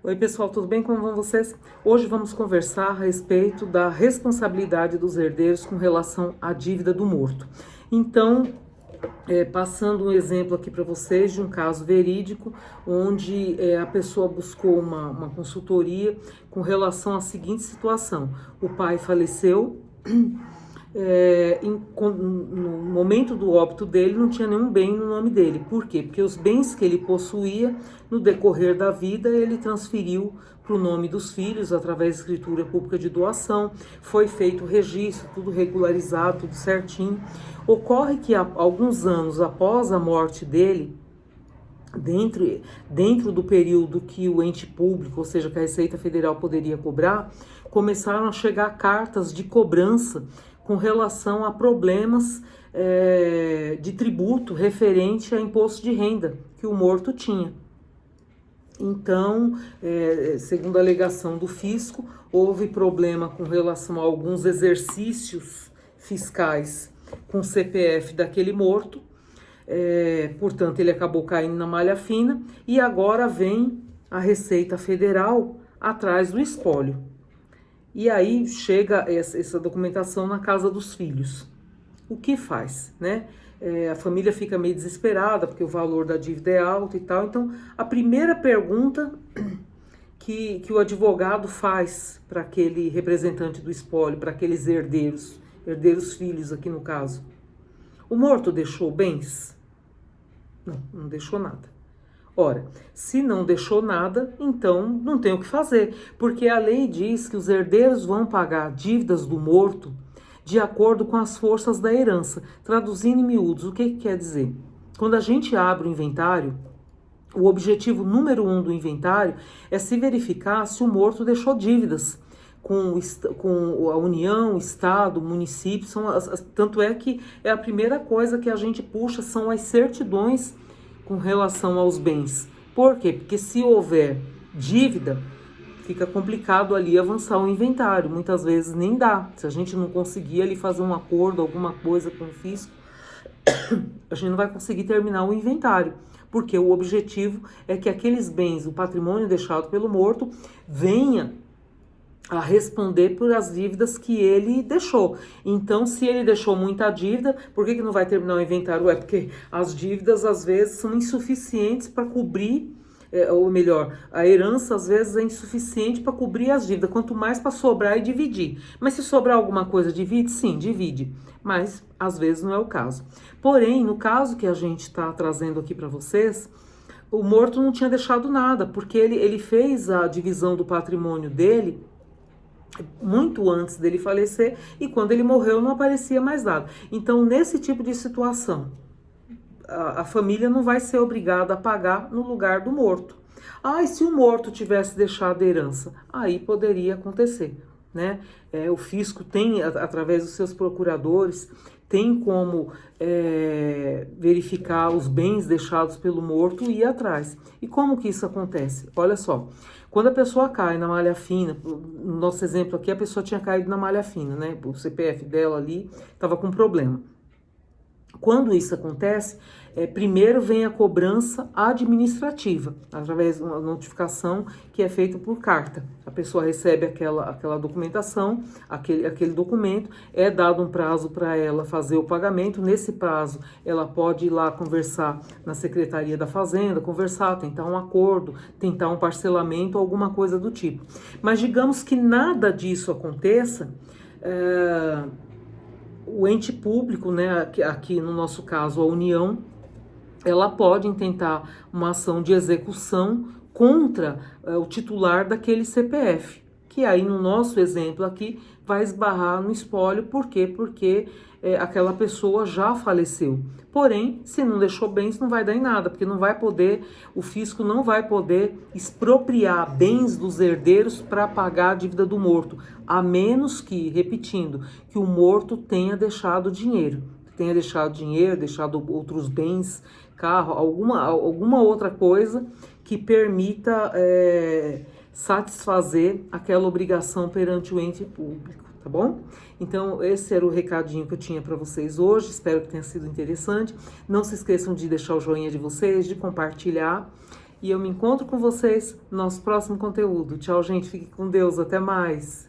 Oi pessoal, tudo bem? Como vão vocês? Hoje vamos conversar a respeito da responsabilidade dos herdeiros com relação à dívida do morto. Então, passando um exemplo aqui para vocês de um caso verídico, onde a pessoa buscou uma consultoria com relação à seguinte situação: o pai faleceu. No momento do óbito dele não tinha nenhum bem no nome dele. Por quê? Porque os bens que ele possuía no decorrer da vida ele transferiu para o nome dos filhos através de escritura pública de doação, foi feito o registro, tudo regularizado, tudo certinho. Ocorre que alguns anos após a morte dele, dentro do período que o ente público, ou seja, que a Receita Federal poderia cobrar, começaram a chegar cartas de cobrança com relação a problemas de tributo referente a imposto de renda que o morto tinha. Então, segundo a alegação do fisco, houve problema com relação a alguns exercícios fiscais com o CPF daquele morto. Portanto, ele acabou caindo na malha fina e agora vem a Receita Federal atrás do espólio. E aí chega essa documentação na casa dos filhos. O que faz, né? A família fica meio desesperada porque o valor da dívida é alto e tal. Então, a primeira pergunta que o advogado faz para aquele representante do espólio, para aqueles herdeiros filhos aqui no caso: o morto deixou bens? Não deixou nada. Ora, se não deixou nada, então não tem o que fazer, porque a lei diz que os herdeiros vão pagar dívidas do morto de acordo com as forças da herança. Traduzindo em miúdos, o que quer dizer? Quando a gente abre o inventário, o objetivo número 1 do inventário é se verificar se o morto deixou dívidas com a União, o Estado, o município. Tanto é que é a primeira coisa que a gente puxa, são as certidões com relação aos bens. Por quê? Porque se houver dívida, fica complicado ali avançar o inventário. Muitas vezes nem dá. Se a gente não conseguir ali fazer um acordo, alguma coisa com o fisco, a gente não vai conseguir terminar o inventário. Porque o objetivo é que aqueles bens, o patrimônio deixado pelo morto, venha a responder por as dívidas que ele deixou. Então, se ele deixou muita dívida, por que não vai terminar o inventário? Porque as dívidas, às vezes, são insuficientes para cobrir, ou melhor, a herança, às vezes, é insuficiente para cobrir as dívidas, quanto mais para sobrar e dividir. Mas se sobrar alguma coisa, divide? Sim, divide. Mas, às vezes, não é o caso. Porém, no caso que a gente está trazendo aqui para vocês, o morto não tinha deixado nada, porque ele fez a divisão do patrimônio dele muito antes dele falecer, e quando ele morreu não aparecia mais nada. Então, nesse tipo de situação, a família não vai ser obrigada a pagar no lugar do morto. E se o morto tivesse deixado a herança? Aí poderia acontecer, né? O fisco tem, através dos seus procuradores, tem como verificar os bens deixados pelo morto e ir atrás. E como que isso acontece? Olha só, quando a pessoa cai na malha fina, no nosso exemplo aqui, a pessoa tinha caído na malha fina, né? O CPF dela ali estava com problema. Quando isso acontece, primeiro vem a cobrança administrativa, através de uma notificação que é feita por carta. A pessoa recebe aquela documentação, aquele documento, é dado um prazo para ela fazer o pagamento. Nesse prazo, ela pode ir lá conversar na Secretaria da Fazenda, tentar um acordo, tentar um parcelamento, alguma coisa do tipo. Mas digamos que nada disso aconteça, o ente público, né, aqui no nosso caso a União, ela pode intentar uma ação de execução contra o titular daquele CPF, que aí no nosso exemplo aqui vai esbarrar no espólio. Por quê? Porque aquela pessoa já faleceu. Porém, se não deixou bens, não vai dar em nada, porque o fisco não vai poder expropriar bens dos herdeiros para pagar a dívida do morto, a menos que, repetindo, que o morto tenha deixado dinheiro, deixado outros bens, carro, alguma outra coisa que permita satisfazer aquela obrigação perante o ente público, tá bom? Então, esse era o recadinho que eu tinha para vocês hoje, espero que tenha sido interessante. Não se esqueçam de deixar o joinha de vocês, de compartilhar, e eu me encontro com vocês no nosso próximo conteúdo. Tchau, gente. Fique com Deus. Até mais.